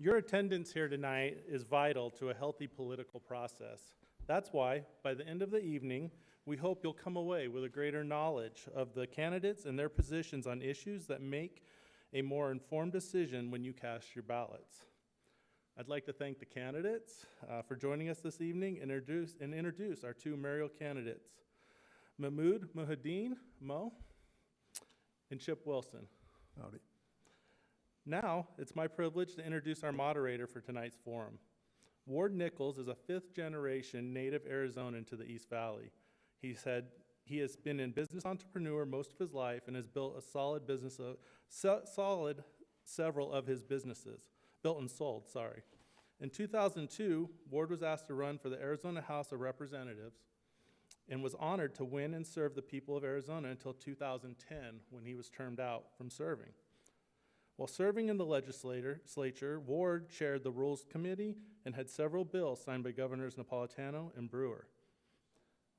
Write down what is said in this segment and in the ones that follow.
Your attendance here tonight is vital to a healthy political process. That's why, by the end of the evening, we hope you'll come away with a greater knowledge of the candidates and their positions on issues that make a more informed decision when you cast your ballots. I'd like to thank the candidates for joining us this evening and introduce our two mayoral candidates, Mehmood, Mohiuddin, Mo, and Chip Wilson. Howdy. Now, it's my privilege to introduce our moderator for tonight's forum. Ward Nichols is a fifth-generation native Arizonan to the East Valley. He said he has been a business entrepreneur most of his life and has built a solid business, several of his businesses, built and sold, sorry. In 2002, Ward was asked to run for the Arizona House of Representatives and was honored to win and serve the people of Arizona until 2010 when he was termed out from serving. While serving in the legislature, Ward chaired the Rules Committee and had several bills signed by Governors Napolitano and Brewer.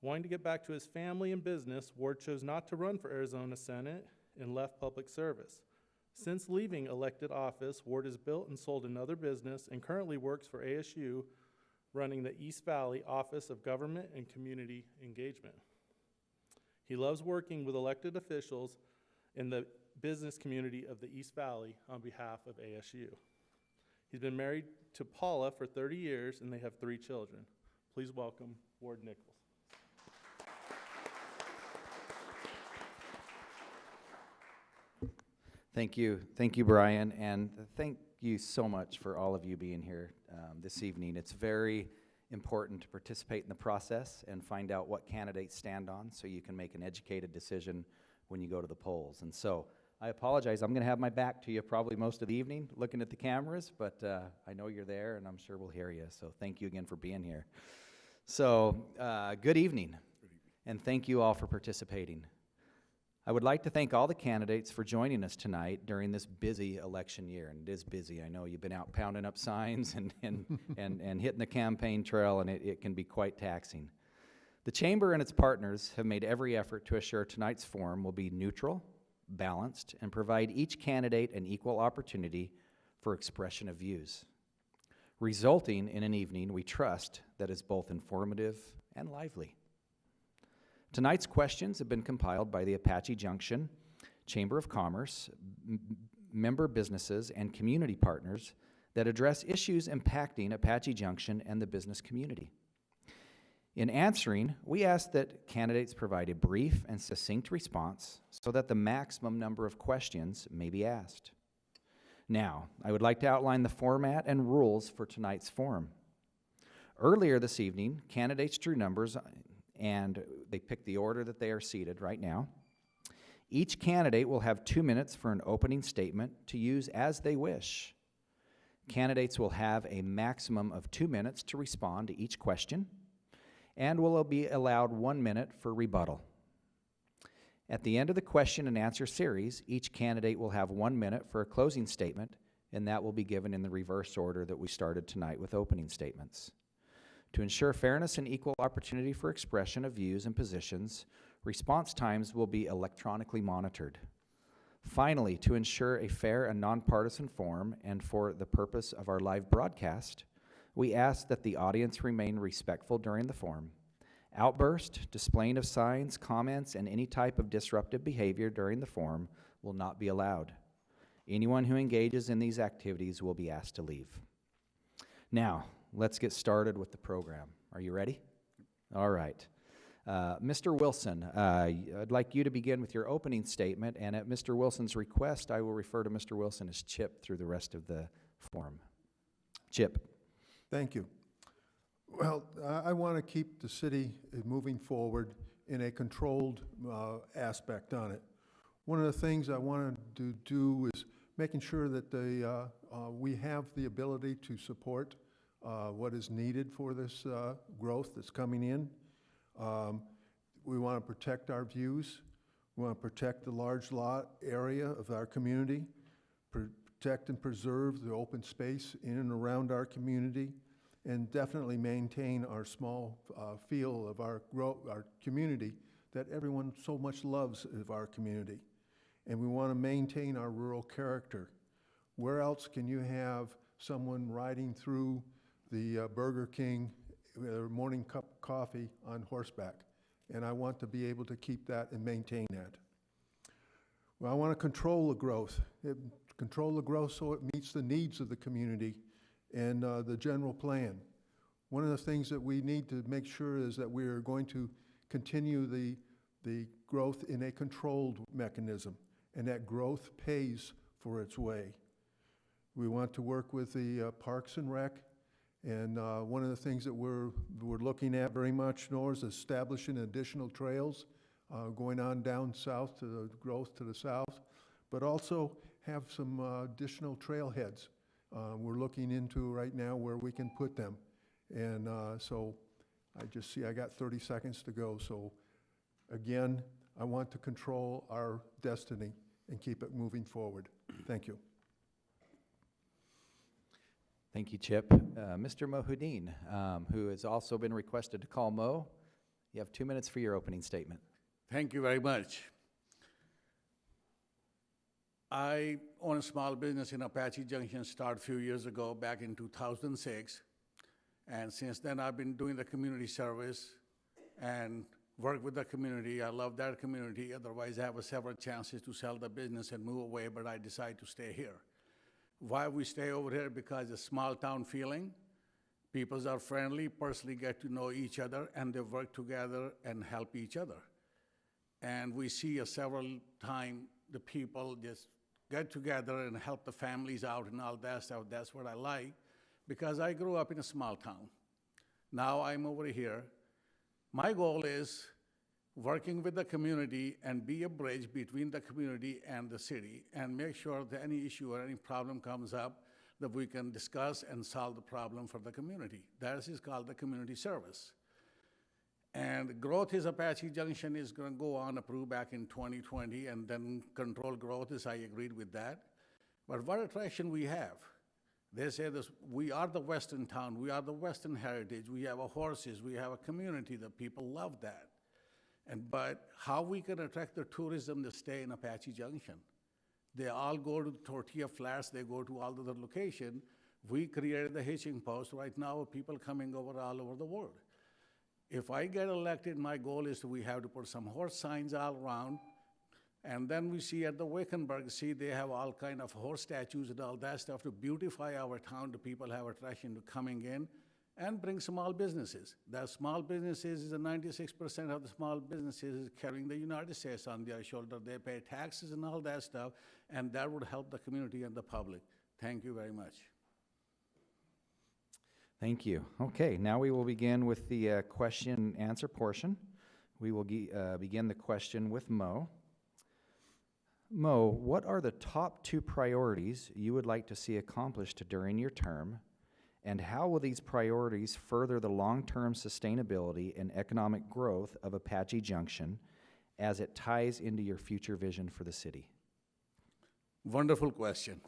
Wanting to get back to his family and business, Ward chose not to run for Arizona Senate and left public service. Since leaving elected office, Ward has built and sold another business and currently works for ASU, running the East Valley Office of Government and Community Engagement. He loves working with elected officials in the business community of the East Valley on behalf of ASU. He's been married to Paula for 30 years and they have 3 children. Please welcome Ward Nichols. Thank you, Brian, and thank you so much for all of you being here this evening. It's very important to participate in the process and find out what candidates stand on so you can make an educated decision when you go to the polls. And so I apologize, I'm going to have my back to you probably most of the evening looking at the cameras, but I know you're there and I'm sure we'll hear you, so thank you again for being here. So good evening, and thank you all for participating. I would like to thank all the candidates for joining us tonight during this busy election year, and it is busy. I know you've been out pounding up signs and hitting the campaign trail, and it can be quite taxing. The Chamber and its partners have made every effort to assure tonight's forum will be neutral, balanced, and provide each candidate an equal opportunity for expression of views, resulting in an evening we trust that is both informative and lively. Tonight's questions have been compiled by the Apache Junction, Chamber of Commerce, member businesses, and community partners that address issues impacting Apache Junction and the business community. In answering, we ask that candidates provide a brief and succinct response so that the maximum number of questions may be asked. Now, I would like to outline the format and rules for tonight's forum. Earlier this evening, candidates drew numbers and they picked the order that they are seated right now. Each candidate will have 2 minutes for an opening statement to use as they wish. Candidates will have a maximum of 2 minutes to respond to each question and will be allowed 1 minute for rebuttal. At the end of the question and answer series, each candidate will have 1 minute for a closing statement, and that will be given in the reverse order that we started tonight with opening statements. To ensure fairness and equal opportunity for expression of views and positions, response times will be electronically monitored. Finally, to ensure a fair and nonpartisan forum and for the purpose of our live broadcast, we ask that the audience remain respectful during the forum. Outburst, displaying of signs, comments, and any type of disruptive behavior during the forum will not be allowed. Anyone who engages in these activities will be asked to leave. Now, let's get started with the program. Are you ready? All right. Mr. Wilson, I'd like you to begin with your opening statement, and at Mr. Wilson's request, I will refer to Mr. Wilson as Chip through the rest of the forum. Chip. Thank you. Well, I want to keep the city moving forward in a controlled aspect on it. One of the things I wanted to do is making sure that we have the ability to support what is needed for this growth that's coming in. We want to protect our views. We want to protect the large lot area of our community, protect and preserve the open space in and around our community, and definitely maintain our small feel of our community that everyone so much loves of our community. And we want to maintain our rural character. Where else can you have someone riding through the Burger King with their morning cup of coffee on horseback. And I want to be able to keep that and maintain that. Well, I want to control the growth. Control the growth so it meets the needs of the community and the general plan. One of the things that we need to make sure is that we are going to continue the growth in a controlled mechanism, and that growth pays for its way. We want to work with the Parks and Rec, and one of the things that we're looking at very much now is establishing additional trails going on down south to the growth to the south, but also have some additional trailheads we're looking into right now where we can put them. And so I just see I got 30 seconds to go. So again, I want to control our destiny and keep it moving forward. Thank you. Thank you, Chip. Mr. Mohiuddin, who has also been requested to call Mo, you have 2 minutes for your opening statement. Thank you very much. I own a small business in Apache Junction, started a few years ago, back in 2006. And since then, I've been doing the community service and work with the community. I love that community. Otherwise, I have several chances to sell the business and move away, but I decide to stay here. Why we stay over here? Because it's a small town feeling. People are friendly, personally get to know each other, and they work together and help each other. And we see several times the people just get together and help the families out and all that stuff. That's what I like, because I grew up in a small town. Now I'm over here. My goal is working with the community and be a bridge between the community and the city and make sure that any issue or any problem comes up that we can discuss and solve the problem for the community. That is called the community service. And growth is Apache Junction is going to go on approved back in 2020, and then control growth is, I agreed with that. But what attraction we have? They say this, we are the Western town, we are the Western heritage, we have horses, we have a community that people love that. But how we can attract the tourism to stay in Apache Junction? They all go to tortilla flats, they go to all the other locations. We created the hitching post. Right now, people coming over all over the world. If I get elected, my goal is we have to put some horse signs all around. And then we see at the Wickenburg, they have all kind of horse statues and all that stuff to beautify our town. The people have attraction to coming in and bring small businesses. The small businesses is 96% of the small businesses is carrying the United States on their shoulder. They pay taxes and all that stuff, and that would help the community and the public. Thank you very much. Thank you. Okay, now we will begin with the question and answer portion. We will begin the question with Mo. Mo, what are the top 2 priorities you would like to see accomplished during your term, and how will these priorities further the long-term sustainability and economic growth of Apache Junction as it ties into your future vision for the city? Wonderful question.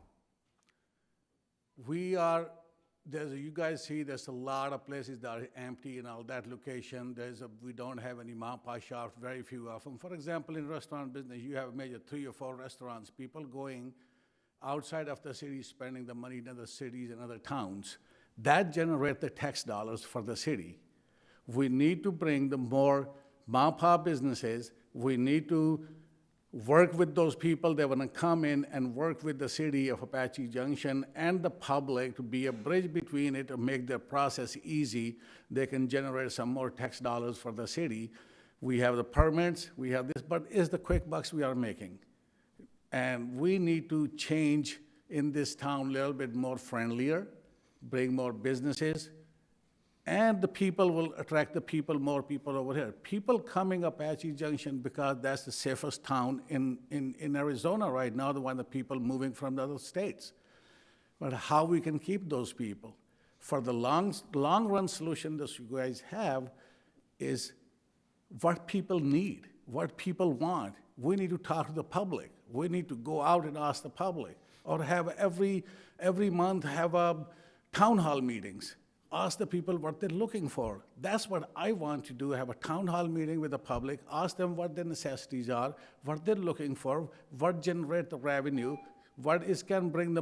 You guys see there's a lot of places that are empty in all that location. We don't have any mom and pop shops, very few of them. For example, in restaurant business, you have maybe 3 or 4 restaurants, people going outside of the city, spending the money in other cities and other towns. That generates the tax dollars for the city. We need to bring the more mom and pop businesses. We need to work with those people that want to come in and work with the city of Apache Junction and the public to be a bridge between it to make their process easy. They can generate some more tax dollars for the city. We have the permits, we have this, but it's the quick bucks we are making. And we need to change in this town a little bit more friendlier, bring more businesses, and the people will attract the people, more people over here. People coming up Apache Junction because that's the safest town in Arizona right now, the one that people moving from the other states. But how we can keep those people? For the long run solution that you guys have is what people need, what people want. We need to talk to the public. We need to go out and ask the public, or have every month have town hall meetings. Ask the people what they're looking for. That's what I want to do, have a town hall meeting with the public, ask them what their necessities are, what they're looking for, what generate the revenue. can bring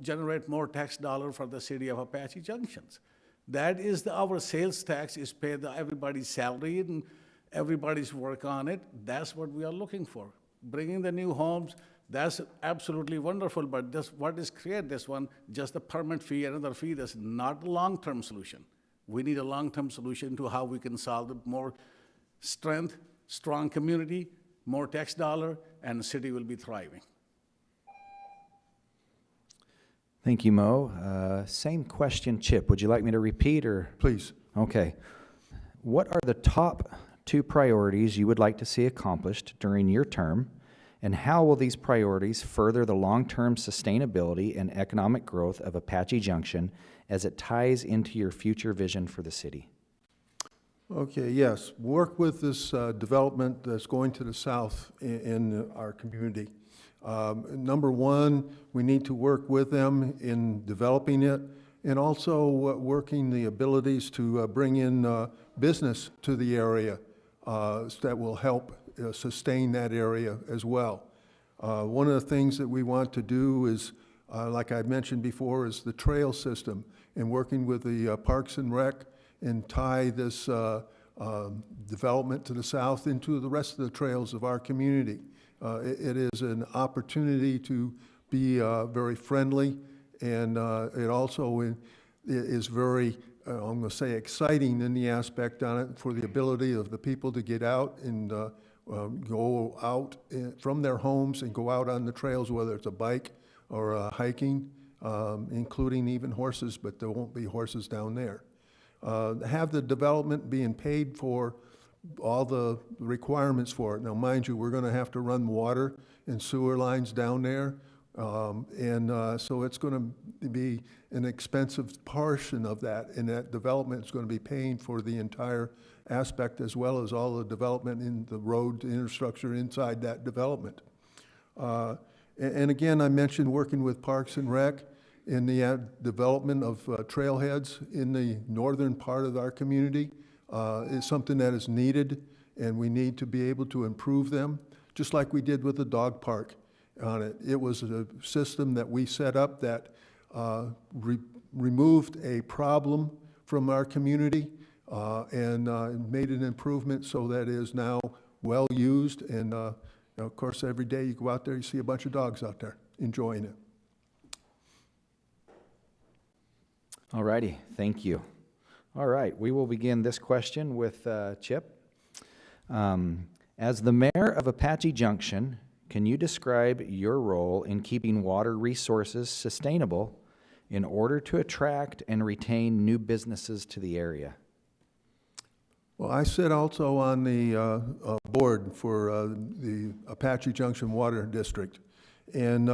generate more tax dollar for the city of Apache Junctions. That is our sales tax is paid everybody's salary and everybody's work on it. That's what we are looking for. Bringing the new homes, that's absolutely wonderful, but what is create this one, just a permit fee, another fee, that's not a long-term solution. We need a long-term solution to how we can solve the more strength, strong community, more tax dollar, and the city will be thriving. Thank you, Mo. Same question, Chip. Would you like me to repeat or? Please. Okay. What are the top 2 priorities you would like to see accomplished during your term, and how will these priorities further the long-term sustainability and economic growth of Apache Junction as it ties into your future vision for the city? Okay, yes. Work with this development that's going to the south in our community. Number one, we need to work with them in developing it, and also working the abilities to bring in business to the area that will help sustain that area as well. One of the things that we want to do is, like I mentioned before, is the trail system, and working with the Parks and Rec and tie this development to the south into the rest of the trails of our community. It is an opportunity to be very friendly, and it also is very, I'm going to say, exciting in the aspect on it for the ability of the people to get out and go out from their homes and go out on the trails, whether it's a bike or hiking, including even horses, but there won't be horses down there. Have the development being paid for, all the requirements for it. Now, mind you, we're going to have to run water and sewer lines down there, so it's going to be an expensive portion of that, and that development is going to be paying for the entire aspect, as well as all the development in the road infrastructure inside that development. And again, I mentioned working with Parks and Rec in the development of trailheads in the northern part of our community. Is something that is needed, and we need to be able to improve them, just like we did with the dog park on it. It was a system that we set up that removed a problem from our community and made an improvement so that it is now well used. And of course, every day you go out there, you see a bunch of dogs out there enjoying it. All righty, thank you. All right, we will begin this question with Chip. As the mayor of Apache Junction, can you describe your role in keeping water resources sustainable in order to attract and retain new businesses to the area? Well, I sit also on the board for the Apache Junction Water District, and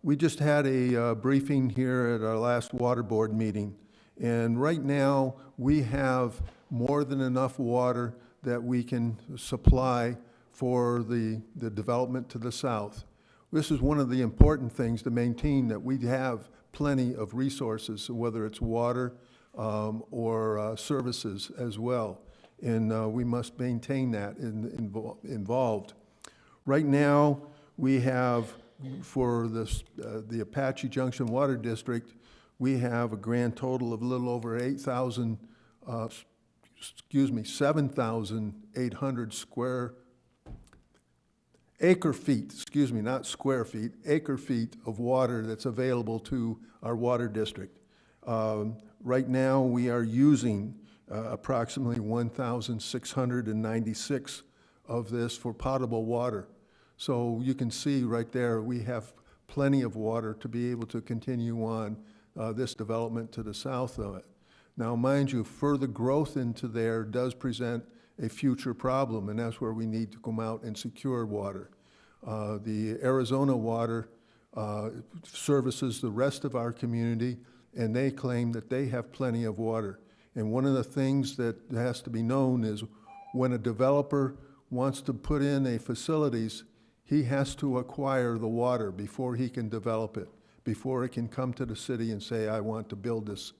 we just had a briefing here at our last water board meeting. And right now, we have more than enough water that we can supply for the development to the south. This is one of the important things to maintain, that we have plenty of resources, whether it's water or services as well. And we must maintain that involved. Right now, we have, for the Apache Junction Water District, we have a grand total of a little over 7,800 acre feet, not square feet, acre feet of water that's available to our water district. Right now, we are using approximately 1,696 of this for potable water. So you can see right there, we have plenty of water to be able to continue on this development to the south of it. Now, mind you, further growth into there does present a future problem, and that's where we need to come out and secure water. The Arizona water services the rest of our community, and they claim that they have plenty of water. And one of the things that has to be known is when a developer wants to put in a facilities, he has to acquire the water before he can develop it, before it can come to the city and say, I want to build this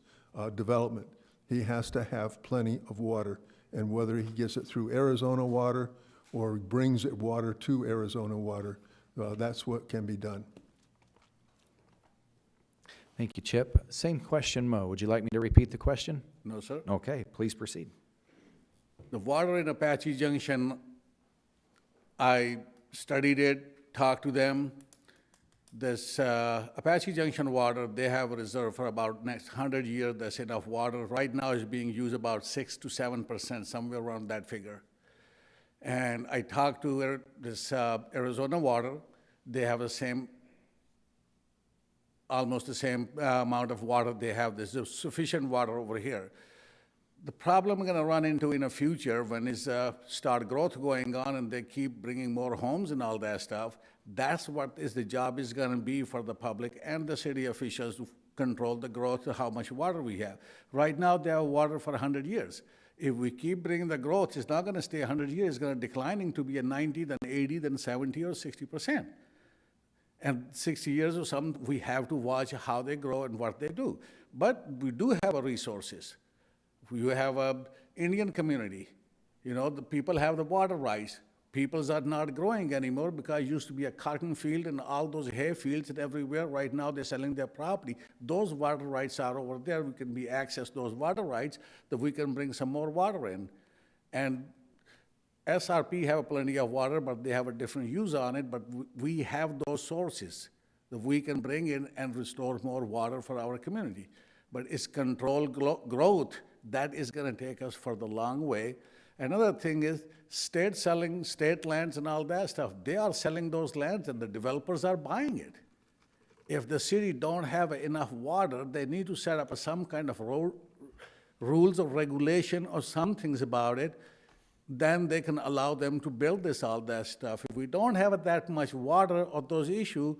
development. He has to have plenty of water. And whether he gets it through Arizona water or brings it water to Arizona water, that's what can be done. Thank you, Chip. Same question, Mo. Would you like me to repeat the question? No, sir. Okay, please proceed. The water in Apache Junction, I studied it, talked to them. This Apache Junction water, they have a reserve for about next 100 years. That's enough water. Right now is being used about 6 to 7%, somewhere around that figure. And I talked to this Arizona Water. They have the same, almost the same amount of water they have. There's sufficient water over here. The problem we're going to run into in the future when is start growth going on and they keep bringing more homes and all that stuff, that's what is the job is going to be for the public and the city officials to control the growth of how much water we have. Right now, they have water for 100 years. If we keep bringing the growth, it's not going to stay 100 years. It's going to declining to be a 90, then 80, then 70 or 60%. And 60 years or something, we have to watch how they grow and what they do. But we do have resources. You have an Indian community. You know, the people have the water rights. Peoples are not growing anymore because it used to be a cotton field and all those hay fields and everywhere. Right now, they're selling their property. Those water rights are over there. We can access those water rights that we can bring some more water in. And SRP have plenty of water, but they have a different use on it. But we have those sources that we can bring in and restore more water for our community. But it's controlled growth that is going to take us for the long way. Another thing is state selling state lands and all that stuff. They are selling those lands and the developers are buying it. If the city don't have enough water, they need to set up some kind of rules or regulation or some things about it. Then they can allow them to build all that stuff. If we don't have that much water or those issues,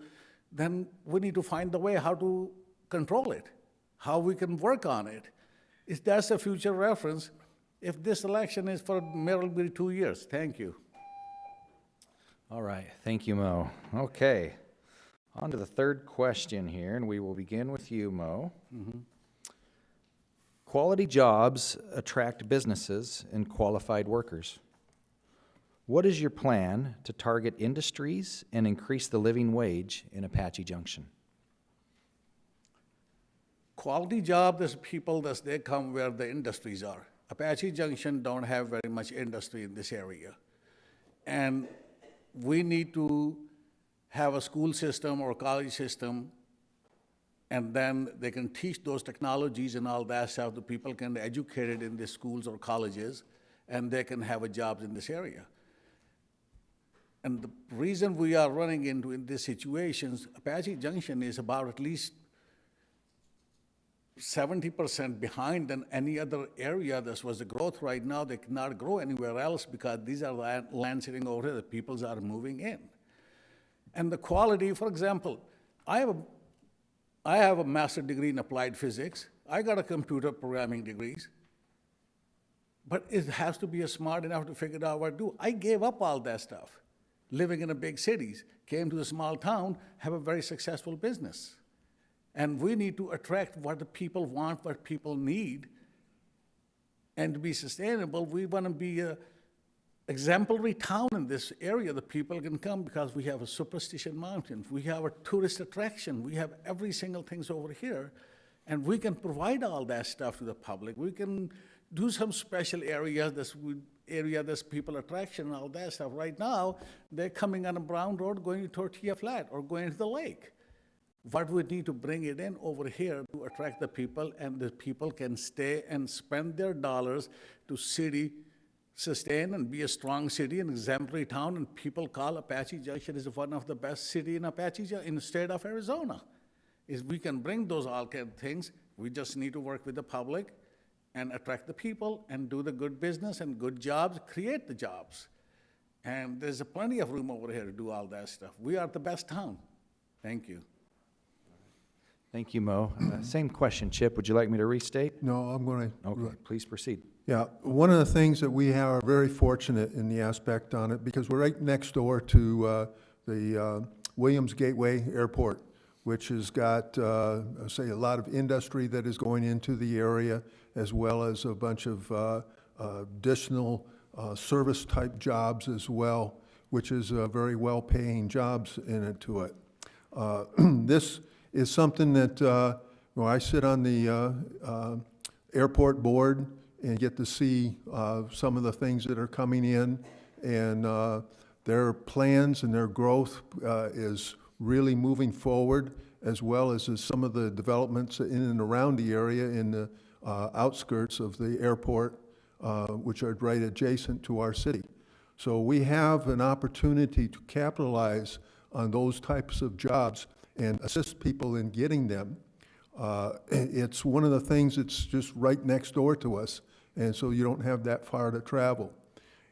then we need to find the way how to control it, how we can work on it. If that's a future reference, if this election is for Mayoral, will be 2 years. Thank you. All right, thank you, Mo. Okay, on to the third question here, and we will begin with you, Mo. Quality jobs attract businesses and qualified workers. What is your plan to target industries and increase the living wage in Apache Junction? Quality job, there's people that they come where the industries are. Apache Junction don't have very much industry in this area. And we need to have a school system or college system, and then they can teach those technologies and all that stuff. The people can be educated in the schools or colleges, and they can have a jobs in this area. And the reason we are running into in these situations, Apache Junction is about at least 70% behind than any other area. This was the growth right now. They cannot grow anywhere else because these are land sitting over here that people are moving in. And the quality, for example, I have a master's degree in applied physics. I got a computer programming degrees. But it has to be smart enough to figure out what to do. I gave up all that stuff. Living in a big cities, came to a small town, have a very successful business. And we need to attract what the people want, what people need. And to be sustainable, we want to be an exemplary town in this area that people can come because we have a Superstition Mountain. We have a tourist attraction. We have every single thing over here. And we can provide all that stuff to the public. We can do some special areas, this people attraction and all that stuff. Right now, they're coming on a Brown Road, going to Tortilla Flat or going to the lake. What we need to bring it in over here to attract the people, and the people can stay and spend their dollars to city sustain and be a strong city, an exemplary town, and people call Apache Junction is one of the best city in in the state of Arizona. Is we can bring those all kind of things. We just need to work with the public and attract the people and do the good business and good jobs, create the jobs. And there's plenty of room over here to do all that stuff. We are the best town. Thank you. Thank you, Mo. Same question, Chip. Would you like me to restate? No, I'm going to. Okay, please proceed. Yeah, one of the things that we are very fortunate in the aspect on it, because we're right next door to the Williams Gateway Airport, which has got, say, a lot of industry that is going into the area, as well as a bunch of additional service-type jobs as well, which is very well-paying jobs in it to it. This is something that Well, I sit on the airport board and get to see some of the things that are coming in, and their plans and their growth is really moving forward, as well as some of the developments in and around the area in the outskirts of the airport, which are right adjacent to our city. So we have an opportunity to capitalize on those types of jobs and assist people in getting them. It's one of the things that's just right next door to us, and so you don't have that far to travel.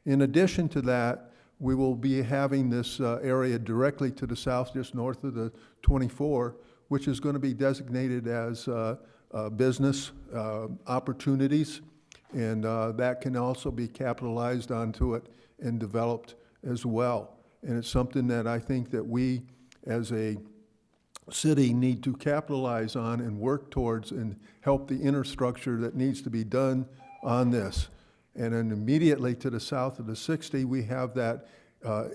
In addition to that, we will be having this area directly to the south, just north of the 24, which is going to be designated as business opportunities, and that can also be capitalized onto it and developed as well. And it's something that I think that we, as a city, need to capitalize on and work towards and help the infrastructure that needs to be done on this. And then immediately to the south of the 60, we have that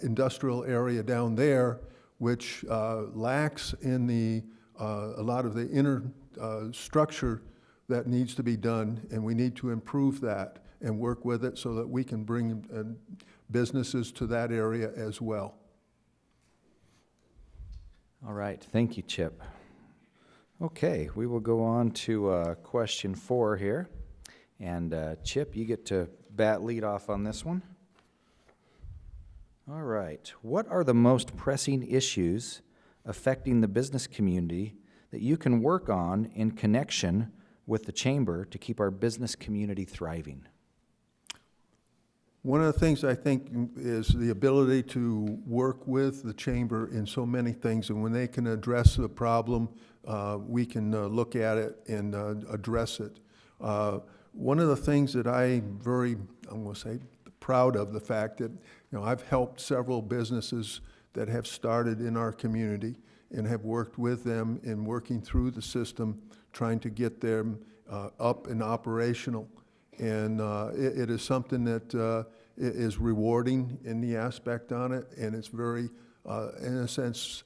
industrial area down there, which lacks in the a lot of the inner structure that needs to be done, and we need to improve that and work with it so that we can bring businesses to that area as well. All right, thank you, Chip. Okay, we will go on to question 4 here. And Chip, you get to lead off on this one. All right, what are the most pressing issues affecting the business community that you can work on in connection with the chamber to keep our business community thriving? One of the things I think is the ability to work with the chamber in so many things, and when they can address the problem, we can look at it and address it. One of the things that I'm going to say, proud of the fact that, I've helped several businesses that have started in our community and have worked with them in working through the system, trying to get them up and operational. And it is something that is rewarding in the aspect on it, and it's very, in a sense,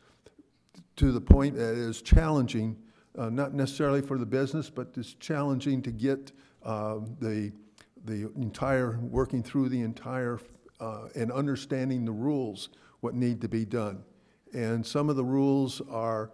to the point that it is challenging, not necessarily for the business, but it's challenging to get the entire, working through the entire and understanding the rules, what need to be done. And some of the rules are,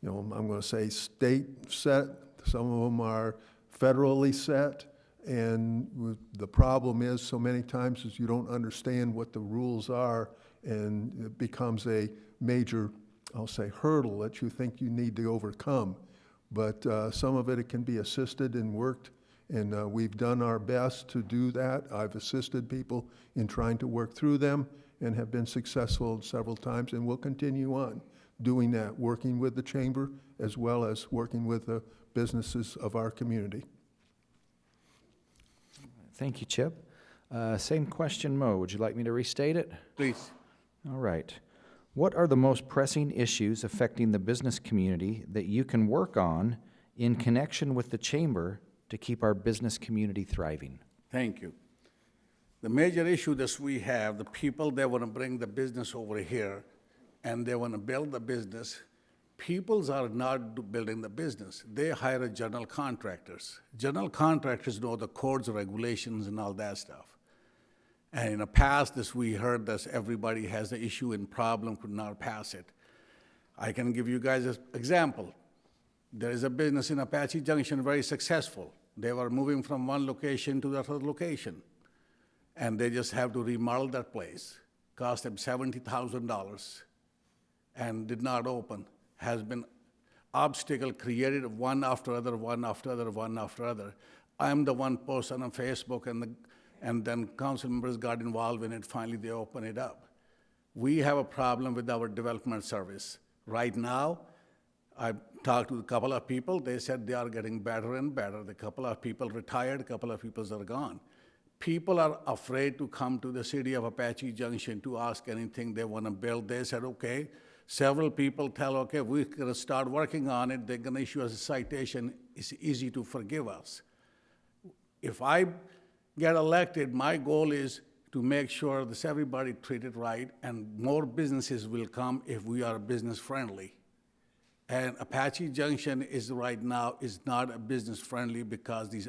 I'm going to say state set, some of them are federally set, and the problem is so many times is you don't understand what the rules are, and it becomes a major, I'll say, hurdle that you think you need to overcome. But some of it can be assisted and worked, and we've done our best to do that. I've assisted people in trying to work through them and have been successful several times, and we'll continue on doing that, working with the chamber as well as working with the businesses of our community. Thank you, Chip. Same question, Mo. Would you like me to restate it? Please. All right. What are the most pressing issues affecting the business community that you can work on in connection with the chamber to keep our business community thriving? Thank you. The major issue that we have, the people that want to bring the business over here and they want to build the business, peoples are not building the business. They hire general contractors. General contractors know the codes, regulations, and all that stuff. And in the past, we heard that everybody has the issue and problem, could not pass it. I can give you guys an example. There is a business in Apache Junction, very successful. They were moving from one location to the other location, and they just have to remodel that place. Cost them $70,000 and did not open. Has been obstacle created one after other, one after other, one after other. I'm the one person on Facebook, and then council members got involved in it. Finally, they opened it up. We have a problem with our development service. Right now, I talked to a couple of people. They said they are getting better and better. A couple of people retired, a couple of people are gone. People are afraid to come to the city of Apache Junction to ask anything they want to build. They said, okay. Several people tell, okay, we're going to start working on it. They're going to issue us a citation. It's easy to forgive us. If I get elected, my goal is to make sure that everybody treated right, and more businesses will come if we are business friendly. And Apache Junction is right now is not a business friendly because these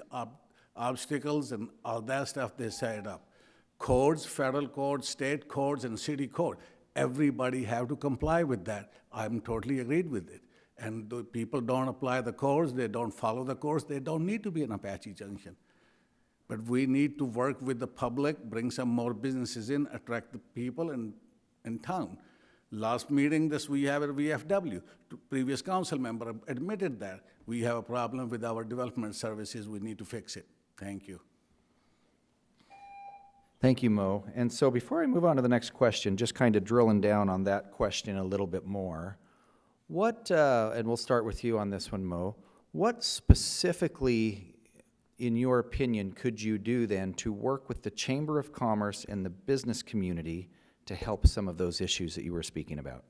obstacles and all that stuff they set up. Codes, federal codes, state codes, and city code. Everybody have to comply with that. I'm totally agreed with it. And the people don't apply the codes, they don't follow the codes, they don't need to be in Apache Junction. But we need to work with the public, bring some more businesses in, attract the people in town. Last meeting, we have at VFW, previous council member admitted that we have a problem with our development services, we need to fix it. Thank you. Thank you, Mo. And so before I move on to the next question, just kind of drilling down on that question a little bit more, what, and we'll start with you on this one, Mo, what specifically, in your opinion, could you do then to work with the Chamber of Commerce and the business community to help some of those issues that you were speaking about?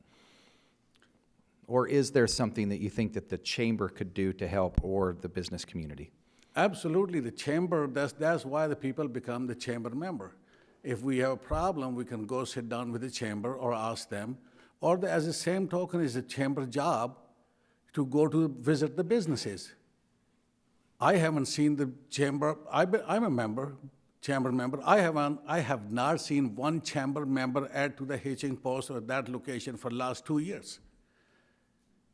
Or is there something that you think that the Chamber could do to help, or the business community? Absolutely, the Chamber, that's why the people become the Chamber member. If we have a problem, we can go sit down with the Chamber or ask them, or as the same token is a Chamber job to go to visit the businesses. I haven't seen the Chamber, I'm a member, Chamber member. I have not seen one Chamber member add to the hitching post or that location for the last 2 years.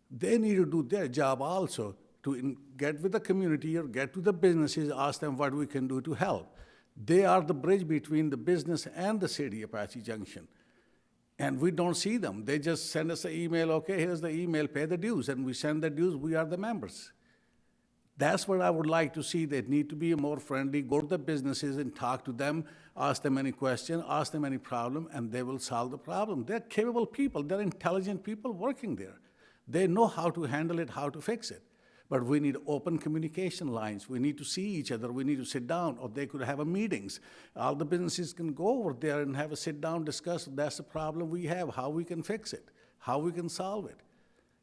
They need to do their job also, to get with the community or get to the businesses, ask them what we can do to help. They are the bridge between the business and the city, Apache Junction. And we don't see them. They just send us an email, okay, here's the email, pay the dues, and we send the dues, we are the members. That's what I would like to see. They need to be more friendly, go to the businesses and talk to them, ask them any question, ask them any problem, and they will solve the problem. They're capable people, they're intelligent people working there. They know how to handle it, how to fix it. But we need open communication lines. We need to see each other. We need to sit down, or they could have a meetings. All the businesses can go over there and have a sit down, discuss, that's the problem we have, how we can fix it, how we can solve it.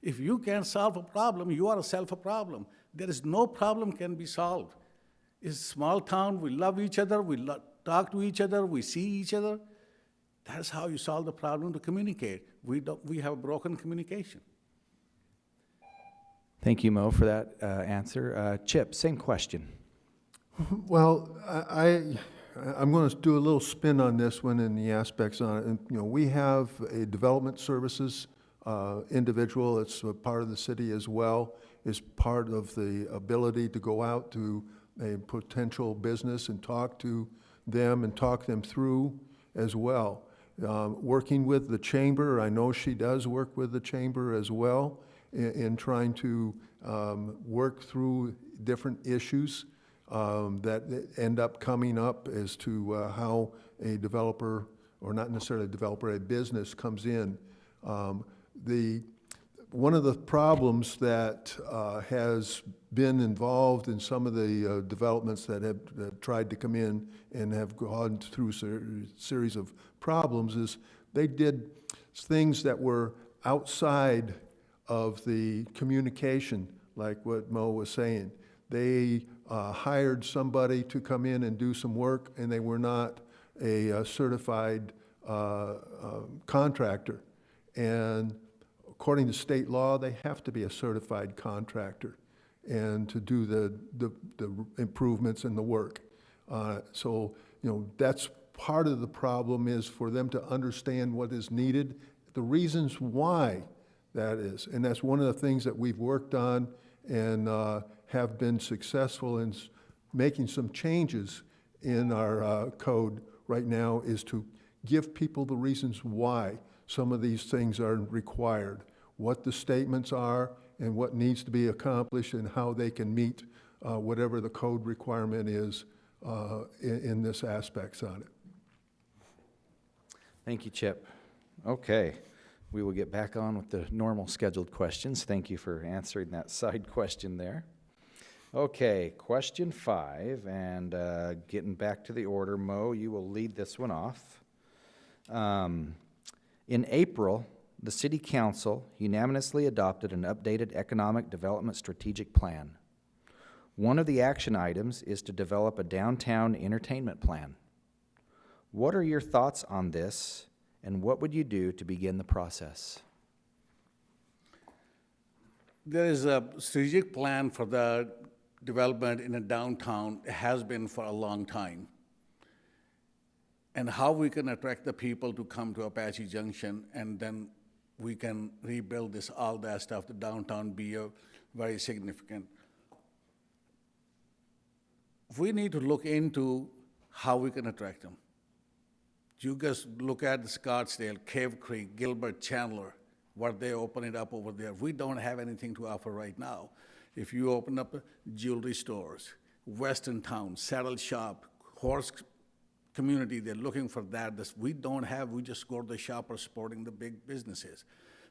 If you can't solve a problem, you are a problem. There is no problem can be solved. It's a small town, we love each other, we talk to each other, we see each other. That's how you solve the problem, to communicate. We have broken communication. Thank you, Mo, for that answer. Chip, same question. Well, I'm going to do a little spin on this one and the aspects on it. And, you know, we have a development services individual. It's a part of the city as well. Is part of the ability to go out to a potential business and talk to them and talk them through as well. Working with the chamber, I know she does work with the chamber as well in trying to work through different issues that end up coming up as to how a developer, or not necessarily a developer, a business comes in. One of the problems that has been involved in some of the developments that have tried to come in and have gone through a series of problems is they did things that were outside of the communication, like what Mo was saying. They hired somebody to come in and do some work, and they were not a certified contractor. And according to state law, they have to be a certified contractor and to do the improvements and the work. So, you know, that's part of the problem, is for them to understand what is needed, the reasons why that is. And that's one of the things that we've worked on and have been successful in making some changes in our code right now, is to give people the reasons why some of these things are required, what the statements are and what needs to be accomplished, and how they can meet whatever the code requirement is in this aspects on it. Thank you, Chip. Okay, we will get back on with the normal scheduled questions. Thank you for answering that side question there. Okay, question 5, and getting back to the order, Mo, you will lead this one off. In April, the City Council unanimously adopted an updated economic development strategic plan. One of the action items is to develop a downtown entertainment plan. What are your thoughts on this, and what would you do to begin the process? There is a strategic plan for the development in a downtown, it has been for a long time. And how we can attract the people to come to Apache Junction, and then we can rebuild this, all that stuff, the downtown be a very significant. We need to look into how we can attract them. You guys look at the Scottsdale, Cave Creek, Gilbert, Chandler, where they open it up over there. We don't have anything to offer right now. If you open up jewelry stores, Western Town, saddle shop, horse community, they're looking for that. We don't have, we just go to the shop supporting the big businesses.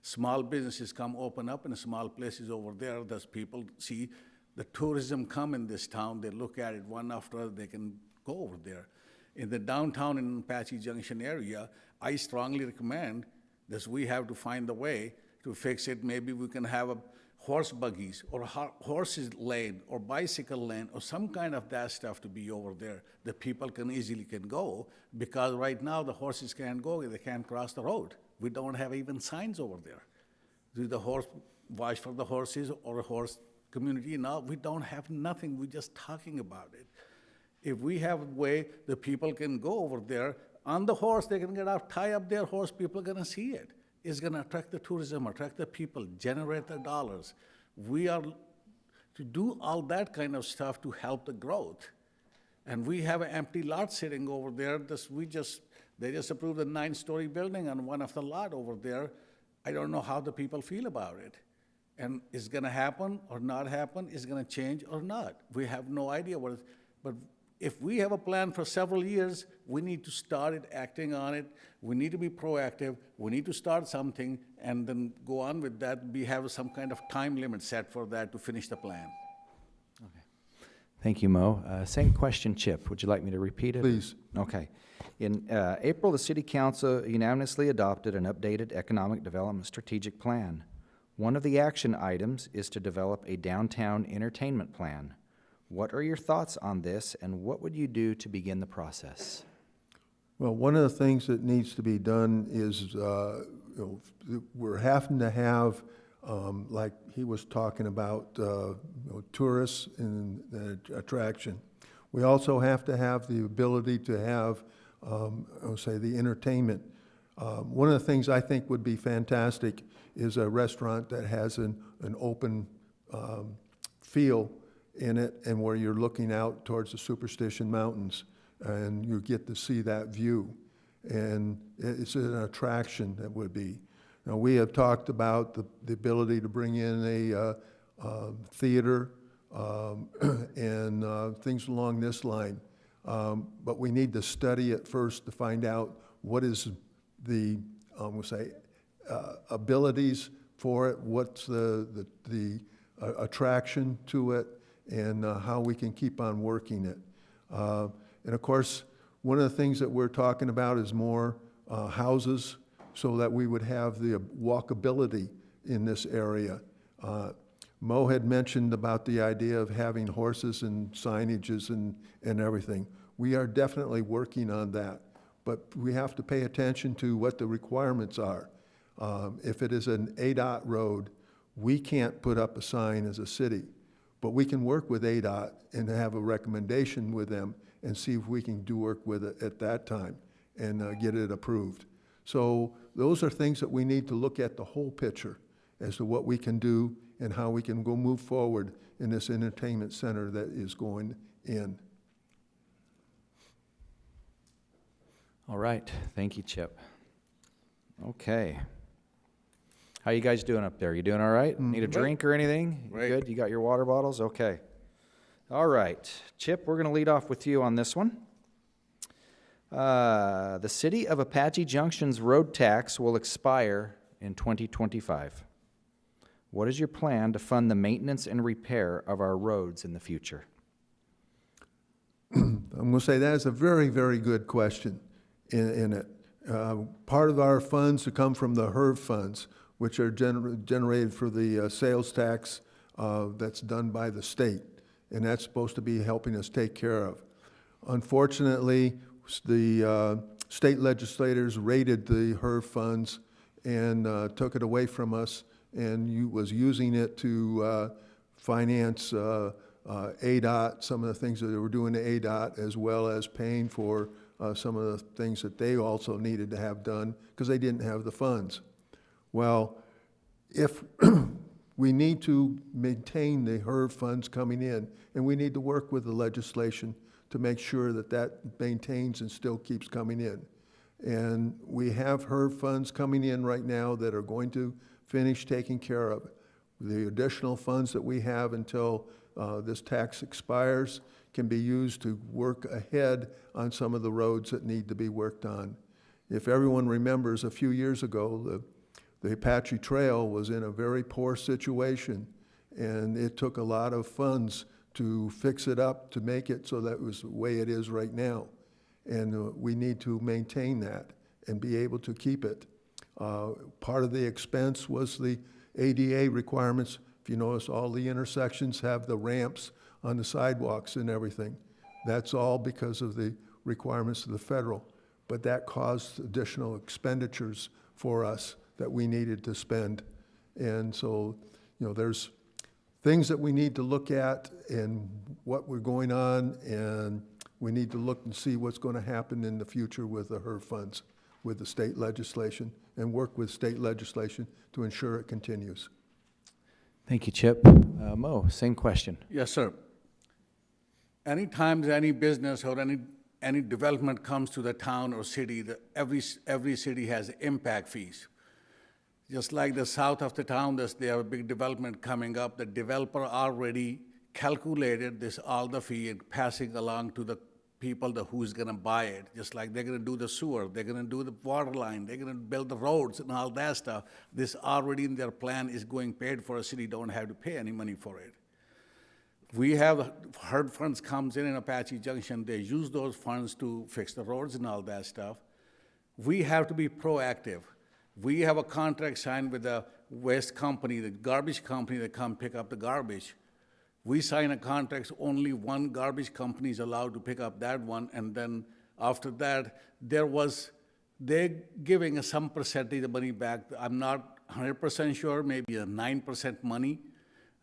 Small businesses come open up in small places over there. There's people see the tourism come in this town. They look at it one after other, they can go over there. In the downtown in Apache Junction area, I strongly recommend that we have to find a way to fix it. Maybe we can have a horse buggies or horses lane or bicycle lane or some kind of that stuff to be over there that people can easily go, because right now the horses can't go, they can't cross the road. We don't have even signs over there. Do the horse watch for the horses or a horse community? No, we don't have nothing. We're just talking about it. If we have a way that people can go over there on the horse, they can get out, tie up their horse, people are gonna see it. It's gonna attract the tourism, attract the people, generate the dollars. We are to do all that kind of stuff to help the growth. And we have an empty lot sitting over there. They just approved a 9-story building on one of the lot over there. I don't know how the people feel about it. And it's gonna happen or not happen, it's gonna change or not. We have no idea what it, but if we have a plan for several years, we need to start it, acting on it. We need to be proactive. We need to start something and then go on with that. We have some kind of time limit set for that to finish the plan. Okay. Thank you, Mo. Same question, Chip. Would you like me to repeat it? Please. Okay. In April, the City Council unanimously adopted an updated economic development strategic plan. One of the action items is to develop a downtown entertainment plan. What are your thoughts on this, and what would you do to begin the process? Well, one of the things that needs to be done is, we're having to have, like he was talking about, tourists and attraction. We also have to have the ability to have, the entertainment. One of the things I think would be fantastic is a restaurant that has an open feel in it, and where you're looking out towards the Superstition Mountains and you get to see that view. And it's an attraction that would be. Now, we have talked about the ability to bring in a theater and things along this line. But we need to study it first to find out what is the, abilities for it, what's the attraction to it, and how we can keep on working it. And of course, one of the things that we're talking about is more houses, so that we would have the walkability in this area. Mo had mentioned about the idea of having horses and signages and everything. We are definitely working on that, but we have to pay attention to what the requirements are. If it is an ADOT road, we can't put up a sign as a city. But we can work with ADOT and have a recommendation with them and see if we can do work with it at that time and get it approved. So those are things that we need to look at the whole picture as to what we can do and how we can go move forward in this entertainment center that is going in. All right. Thank you, Chip. Okay. How you guys doing up there? You doing all right? Need a drink or anything? You Right. good? You got your water bottles? Okay. All right. Chip, we're going to lead off with you on this one. The City of Apache Junction's road tax will expire in 2025. What is your plan to fund the maintenance and repair of our roads in the future? I'm going to say that is a very, very good question in it. Part of our funds to come from the HERV funds, which are generated for the sales tax that's done by the state, and that's supposed to be helping us take care of. Unfortunately, the state legislators raided the HERV funds and took it away from us and was using it to finance ADOT, some of the things that they were doing to ADOT, as well as paying for some of the things that they also needed to have done because they didn't have the funds. Well, if we need to maintain the HERV funds coming in, and we need to work with the legislation to make sure that that maintains and still keeps coming in. And we have HERV funds coming in right now that are going to finish taking care of it. The additional funds that we have until this tax expires can be used to work ahead on some of the roads that need to be worked on. If everyone remembers, a few years ago, the Apache Trail was in a very poor situation, and it took a lot of funds to fix it up, to make it so that it was the way it is right now. And we need to maintain that and be able to keep it. Part of the expense was the ADA requirements. If you notice, all the intersections have the ramps on the sidewalks and everything. That's all because of the requirements of the federal. But that caused additional expenditures for us that we needed to spend. And so, there's things that we need to look at and what we're going on, and we need to look and see what's going to happen in the future with the HERV funds, with the state legislation, and work with state legislation to ensure it continues. Thank you, Chip. Mo, same question. Yes, sir. Anytime any business or any development comes to the town or city, every city has impact fees. Just like the south of the town, they have a big development coming up. The developer already calculated all the fee and passing along to the people who's gonna buy it. Just like they're gonna do the sewer, they're gonna do the water line, they're gonna build the roads and all that stuff. This already in their plan is going paid for. A city don't have to pay any money for it. We have HERV funds comes in Apache Junction. They use those funds to fix the roads and all that stuff. We have to be proactive. We have a contract signed with the waste company, the garbage company that come pick up the garbage. We sign a contract, only one garbage company is allowed to pick up that one, and then after that, they're giving us some percentage of money back. I'm not 100% sure, maybe a 9% money.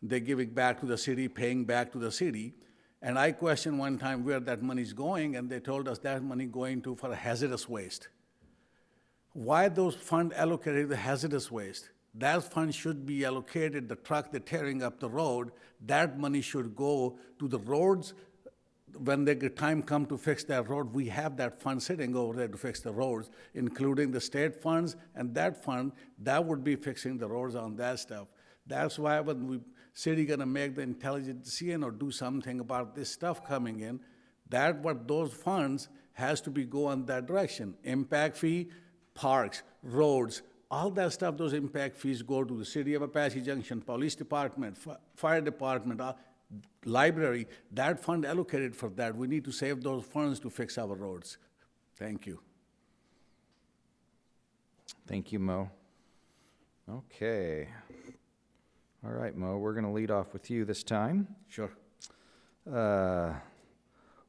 They're giving back to the city, paying back to the city. And I questioned one time where that money is going, and they told us that money going for hazardous waste. Why those funds allocated to hazardous waste? That fund should be allocated, the truck that's tearing up the road, that money should go to the roads. When the time comes to fix that road, we have that fund sitting over there to fix the roads, including the state funds, and that fund, that would be fixing the roads on that stuff. That's why when city gonna make the intelligent decision or do something about this stuff coming in, those funds has to be go on that direction. Impact fee, parks, roads, all that stuff, those impact fees go to the city of Apache Junction, police department, fire department, library. That fund allocated for that. We need to save those funds to fix our roads. Thank you. Thank you, Mo. Okay. All right, Mo, we're going to lead off with you this time. Sure.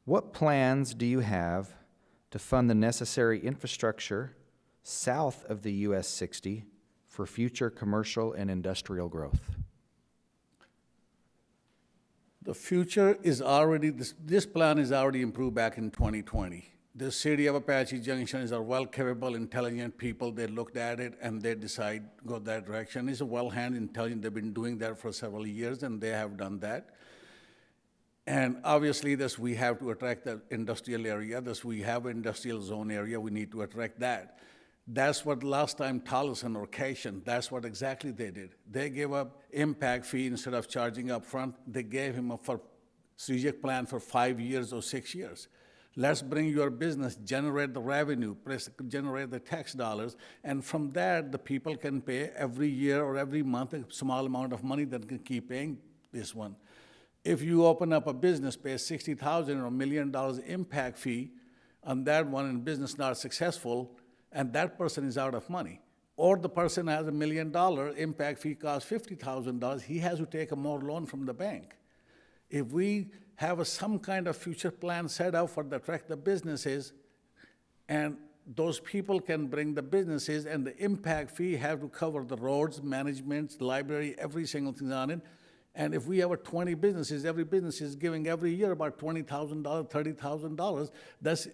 What plans do you have to fund the necessary infrastructure south of the US 60 for future commercial and industrial growth? The future is already, this plan is already improved back in 2020. The city of Apache Junction is a well-capable, intelligent people. They looked at it and they decide go that direction. It's a well-handed, intelligent. They've been doing that for several years, and they have done that. And obviously, we have to attract the industrial area. We have an industrial zone area. We need to attract that. That's what last time Tolleson or Cation, that's what exactly they did. They gave up impact fee instead of charging up front. They gave him a strategic plan for 5 years or 6 years. Let's bring your business, generate the revenue, generate the tax dollars, and from that, the people can pay every year or every month a small amount of money that can keep paying this one. If you open up a business, pay $60,000 or $1 million impact fee on that one, and business not successful, and that person is out of money. Or the person has $1 million, impact fee costs $50,000, he has to take a more loan from the bank. If we have some kind of future plan set out for the attract the businesses, and those people can bring the businesses, and the impact fee have to cover the roads, management, library, every single thing on it. And if we have 20 businesses, every business is giving every year about $20,000, $30,000, that's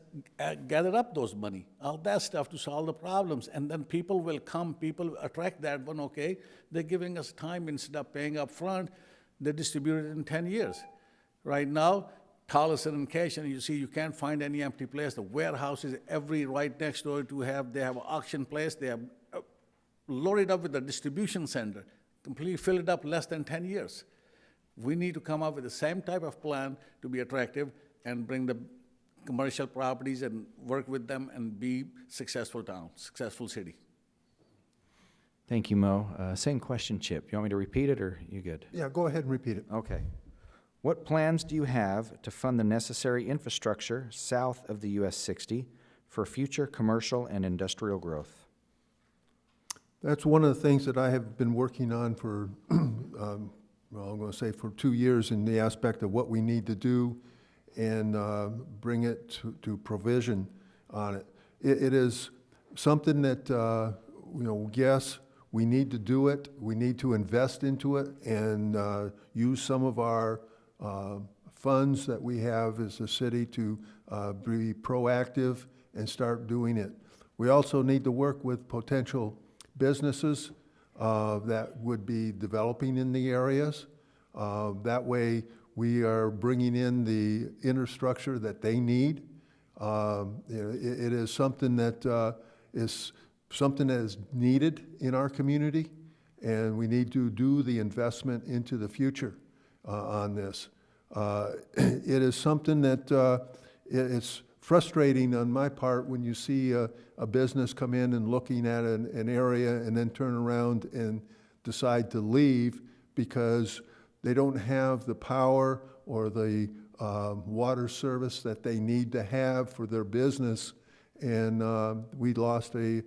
gather up those money, all that stuff to solve the problems. And then people will come, people attract that one, okay, they're giving us time instead of paying up front, they distribute it in 10 years. Right now, Tolleson and Cation, you see, you can't find any empty place. The warehouse is every right next door to have, they have an auction place, they have loaded up with a distribution center, completely fill it up less than 10 years. We need to come up with the same type of plan to be attractive and bring the commercial properties and work with them and be successful town, successful city. Thank you, Mo. Same question, Chip. You want me to repeat it, or you good? Yeah, go ahead and repeat it. Okay. What plans do you have to fund the necessary infrastructure south of the US 60 for future commercial and industrial growth? That's one of the things that I have been working on for, well, I'm going to say for 2 years, in the aspect of what we need to do and bring it to provision on it. It is something that, yes, we need to do it. We need to invest into it and use some of our funds that we have as a city to be proactive and start doing it. We also need to work with potential businesses that would be developing in the areas. That way, we are bringing in the infrastructure that they need. It is something that is needed in our community, and we need to do the investment into the future on this. It is something that it's frustrating on my part when you see a business come in and looking at an area and then turn around and decide to leave because they don't have the power or the water service that they need to have for their business. And we lost a